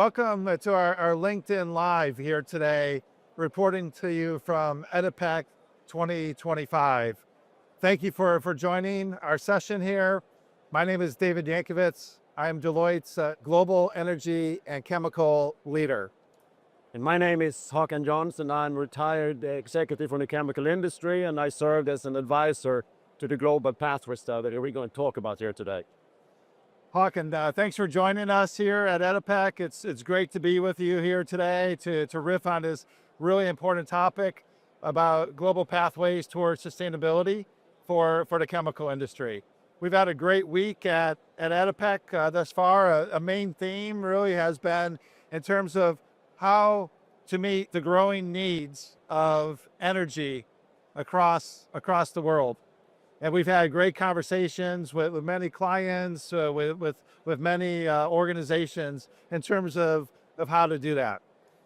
Welcome to our LinkedIn Live here today, reporting to you from EDIPEC 2025. Thank you for joining our session here. My name is David Yankovitz. I am Deloitte's Global Energy and Chemical Leader. And my name is Haakan Jonsson. I'm retired executive from the chemical industry, and I served as an advisor to the Global Pathway Study that we're going to talk about here today. Haakan, thanks for joining us here at EDIPEC. It's great to be with you here today to riff on this really important topic about global pathways towards sustainability for the chemical industry. We've had a great week at EDIPEC thus far. A main theme really has been in terms of how to meet the growing needs of energy across the world. And we've had great conversations with many clients, with many organizations in terms of how to do that.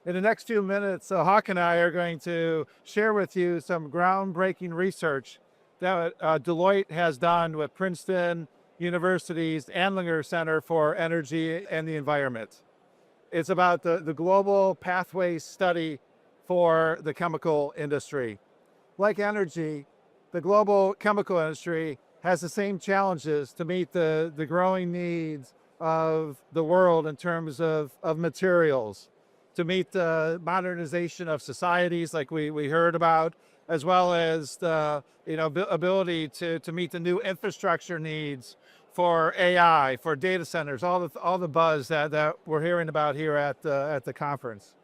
In the next few minutes, Haakan and I are going to share with you some groundbreaking research that Deloitte has done with Princeton University's Andlinger Center for Energy and the Environment. It's about the global pathways study for the chemical industry. Like energy, the global chemical industry has the same challenges to meet the growing needs of the world in terms of materials, to meet the modernization of societies like we heard about, as well as the ability to meet the new infrastructure needs for AI, for data centers, all the buzz that we're hearing about here at the conference.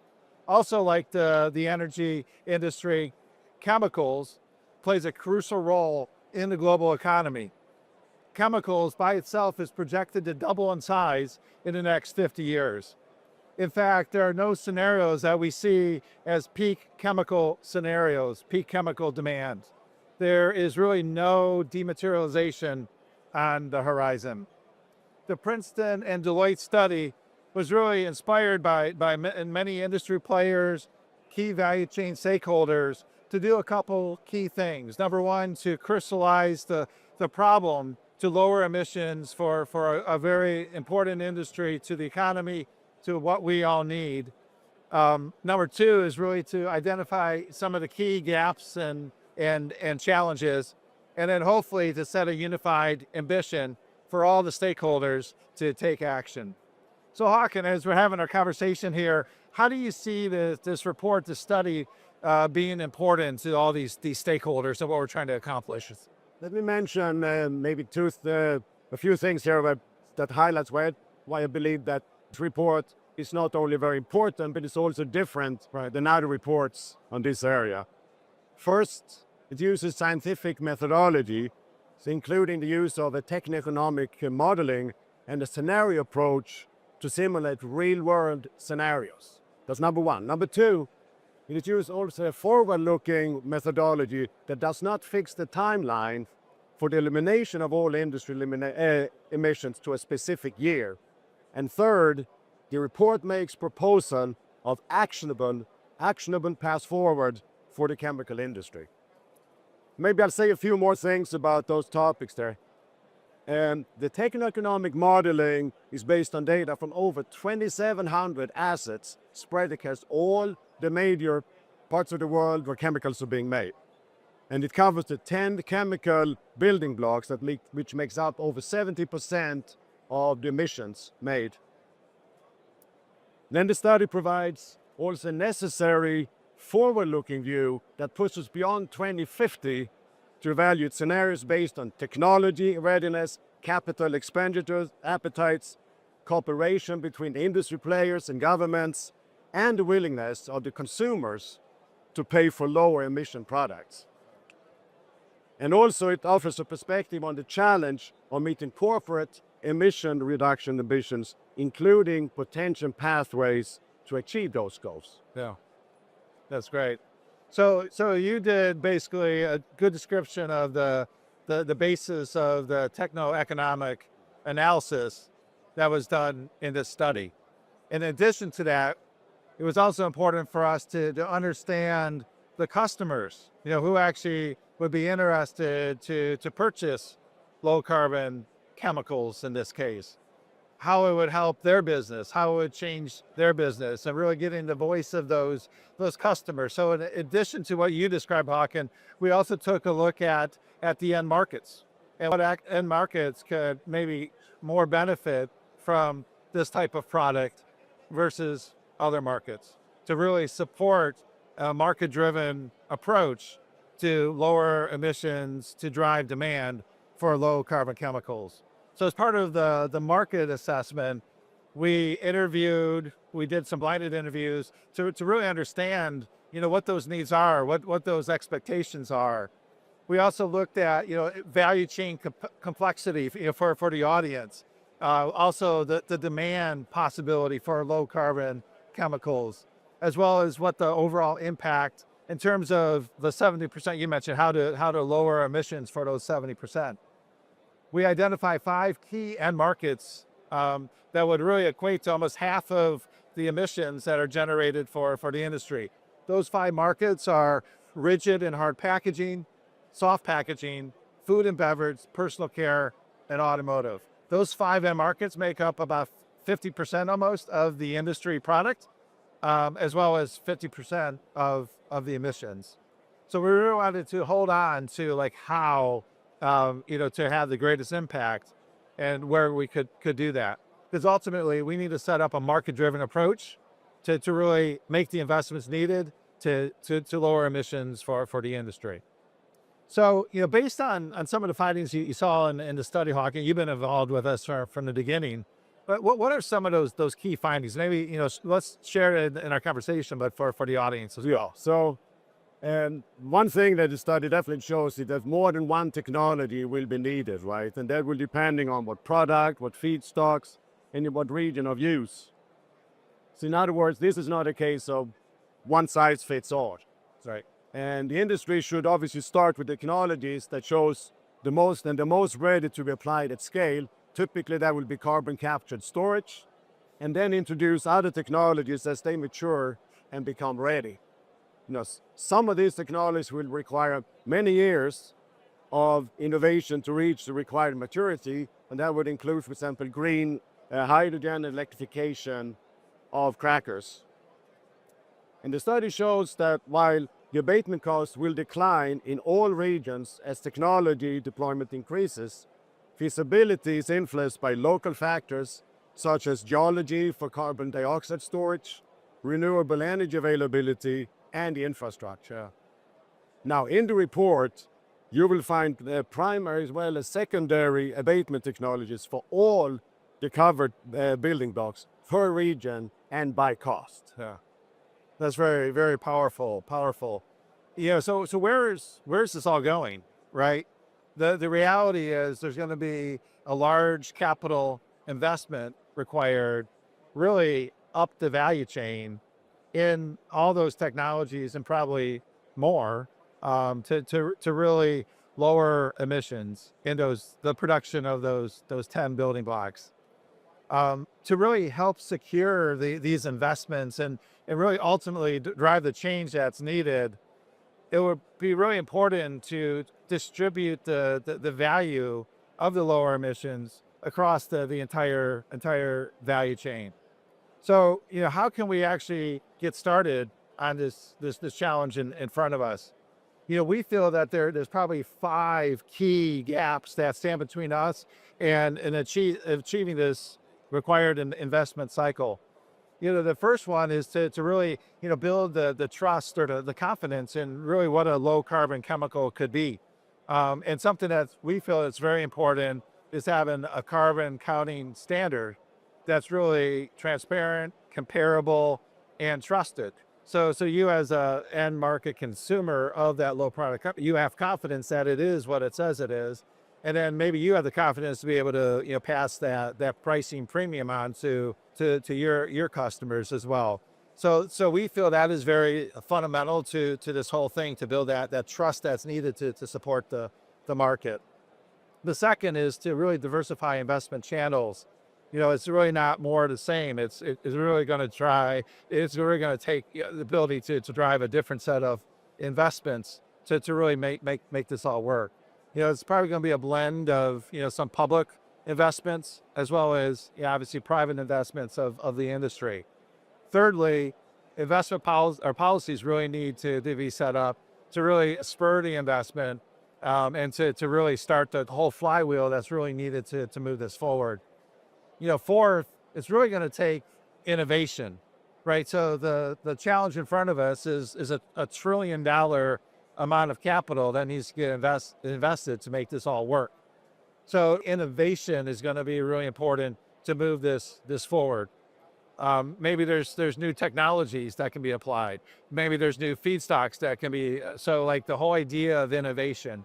Also, like the energy industry, chemicals plays a crucial role in the global economy. Chemicals by itself is projected to double in size in the next 50 years. In fact, there are no scenarios that we see as peak chemical scenarios, peak chemical demand. There is really no dematerialization on the horizon. The Princeton and Deloitte study was really inspired by many industry players, key value chain stakeholders, to do a couple key things. Number one, to crystallize the problem to lower emissions for a very important industry, to the economy, to what we all need. Number two is really to identify some of the key gaps and challenges, and then hopefully to set a unified ambition for all the stakeholders to take action. So Haakan, as we're having our conversation here, how do you see this report, this study, being important to all these stakeholders and what we're trying to accomplish? Let me mention maybe a few things here that highlights why I believe that this report is not only very important, but it's also different than other reports on this area. First, it uses scientific methodology, so including the use of a techno-economic modeling and a scenario approach to simulate real-world scenarios. That's number one. Number two, it uses also a forward-looking methodology that does not fix the timeline for the elimination of all industry emissions to a specific year. And third, the report makes proposal of actionable paths forward for the chemical industry. Maybe I'll say a few more things about those topics there. The techno-economic modeling is based on data from over 2,700 assets spread across all the major parts of the world where chemicals are being made. And it covers the 10 chemical building blocks which makes up over 70% of the emissions made. Then the study provides also a necessary forward-looking view that pushes beyond 2050 to evaluate scenarios based on technology readiness, capital expenditures, appetites, cooperation between industry players and governments, and the willingness of the consumers to pay for lower emission products. And also it offers a perspective on the challenge of meeting corporate emission reduction ambitions, including potential pathways to achieve those goals. Yeah, that's great. So you did basically a good description of the basis of the techno-economic analysis that was done in this study. In addition to that, it was also important for us to understand the customers, who actually would be interested to purchase low carbon chemicals in this case. how it would help their business, how it would change their business, and really getting the voice of those customers. So in addition to what you described, Haakan, we also took a look at the end markets and what end markets could maybe more benefit from this type of product versus other markets to really support a market-driven approach to lower emissions to drive demand for low carbon chemicals. So as part of the market assessment, we did some blinded interviews to really understand, what those needs are, what those expectations are. We also looked at, value chain complexity, for the audience. Also the demand possibility for low carbon chemicals, as well as what the overall impact in terms of the 70% you mentioned, how to lower emissions for those 70%. We identify 5 key end markets that would really equate to almost half of the emissions that are generated for the industry. Those 5 markets are rigid and hard packaging, soft packaging, food and beverage, personal care, and automotive. Those 5 end markets make up about 50% almost of the industry product, as well as 50% of the emissions. So we really wanted to hold on to like how, to have the greatest impact and where we could do that. Because ultimately we need to set up a market-driven approach to really make the investments needed to lower emissions for the industry. So, based on some of the findings you saw in the study, Haakan, you've been involved with us from the beginning. But what are some of those key findings? Maybe, let's share it in our conversation, but for the audience as well. So, and one thing that the study definitely shows is that more than one technology will be needed, right? And that will depending on what product, what feedstocks, and in what region of use. So in other words, this is not a case of one size fits all. Right. And the industry should obviously start with technologies that shows the most ready to be applied at scale. Typically that will be carbon captured storage, and then introduce other technologies as they mature and become ready. Some of these technologies will require many years of innovation to reach the required maturity, and that would include, for example, green hydrogen electrification of crackers. And the study shows that while the abatement costs will decline in all regions as technology deployment increases, feasibility is influenced by local factors such as geology for carbon dioxide storage, renewable energy availability, and the infrastructure. Now, in the report, you will find the primary as well as secondary abatement technologies for all the covered building blocks per region and by cost. Yeah, that's very, very powerful. So where's this all going, right? The reality is there's going to be a large capital investment required, really up the value chain in all those technologies and probably more to really lower emissions in the production of those 10 building blocks. To really help secure these investments and really ultimately drive the change that's needed, it would be really important to distribute the value of the lower emissions across the entire value chain. So, how can we actually get started on this challenge in front of us? We feel that there's probably 5 key gaps that stand between us and achieving this required investment cycle. The first one is to really, build the trust or the confidence in really what a low carbon chemical could be. And something that we feel is very important is having a carbon counting standard that's really transparent, comparable, and trusted. So you as a end market consumer of that low product company, you have confidence that it is what it says it is. And then maybe you have the confidence to be able to, pass that pricing premium on to your customers as well. So we feel that is very fundamental to this whole thing, to build that trust that's needed to support the market. The second is to really diversify investment channels. It's really not more the same. It's really going to take the ability to drive a different set of investments to really make this all work. It's probably going to be a blend of, some public investments, as well as obviously private investments of the industry. Thirdly, investment policies really need to be set up to really spur the investment, and to really start the whole flywheel that's really needed to move this forward. Fourth, it's really going to take innovation, right? So the challenge in front of us is a $1 trillion amount of capital that needs to get invested to make this all work. So innovation is going to be really important to move this forward. Maybe there's new technologies that can be applied. Maybe there's new feedstocks that can be, so like the whole idea of innovation.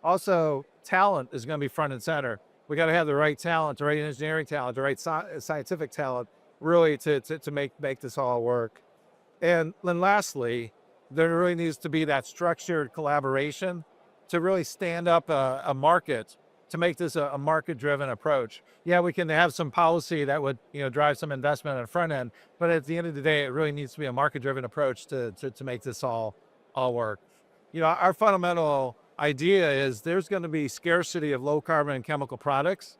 Also, talent is going to be front and center. We got to have the right talent, the right engineering talent, the right scientific talent, really to make this all work. And then lastly, there really needs to be that structured collaboration to really stand up a market, to make this a market-driven approach. Yeah, we can have some policy that would drive some investment on the front end, but at the end of the day, it really needs to be a market-driven approach to make this all work. Our fundamental idea is there's going to be scarcity of low carbon and chemical products,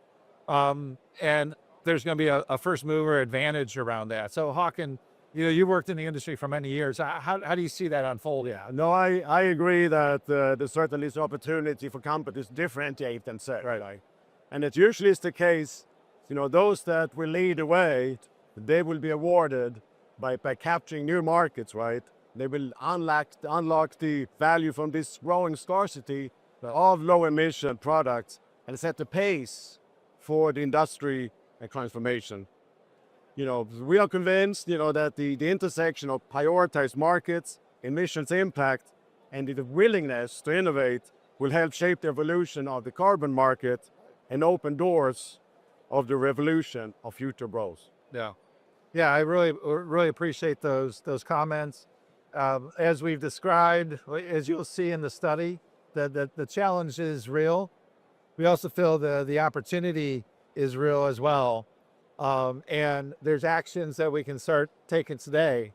and there's going to be a first mover advantage around that. So Haakan, you worked in the industry for many years. How do you see that unfold? Yeah, no, I agree that there certainly is opportunity for companies to differentiate themselves. Right. And it usually is the case, those that will lead the way, they will be awarded by capturing new markets, right? They will unlock the value from this growing scarcity of low emission products and set the pace for the industry and transformation. We are convinced, that the intersection of prioritized markets, emissions impact, and the willingness to innovate will help shape the evolution of the carbon market and open doors of the revolution of future growth. Yeah, I really appreciate those comments. As we've described, as you'll see in the study, the challenge is real. We also feel the opportunity is real as well. And there's actions that we can start taking today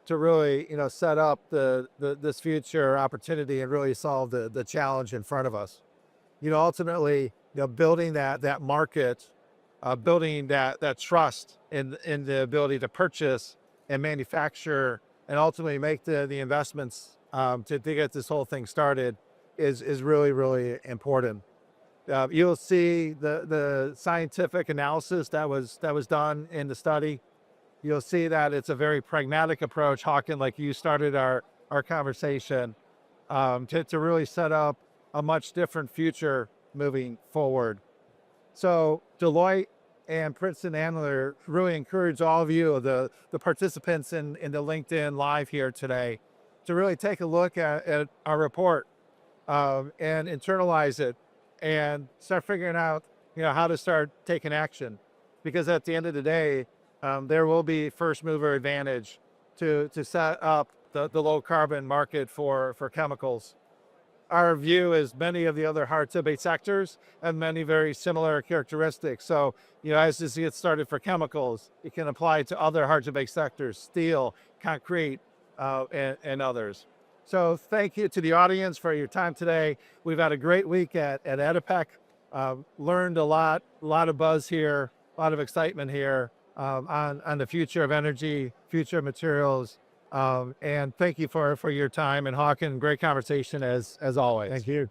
to really, set up this future opportunity and really solve the challenge in front of us. Ultimately, building that market, building that trust in the ability to purchase and manufacture and ultimately make the investments to get this whole thing started is really, really important. You'll see the scientific analysis that was done in the study. You'll see that it's a very pragmatic approach, Haakan, like you started our conversation, to really set up a much different future moving forward. So Deloitte and Princeton Andler really encourage all of you, the participants in the LinkedIn Live here today, to really take a look at our report and internalize it and start figuring out, how to start taking action. Because at the end of the day, there will be first mover advantage to set up the low carbon market for chemicals. Our view is many of the other hard to abate sectors have many very similar characteristics. So, as this gets started for chemicals, it can apply to other hard to abate sectors, steel, concrete, and others. So thank you to the audience for your time today. We've had a great week at EDIPEC. Learned a lot of buzz here, a lot of excitement here on the future of energy, future of materials. And thank you for your time. And Haakan, great conversation as always. Thank you.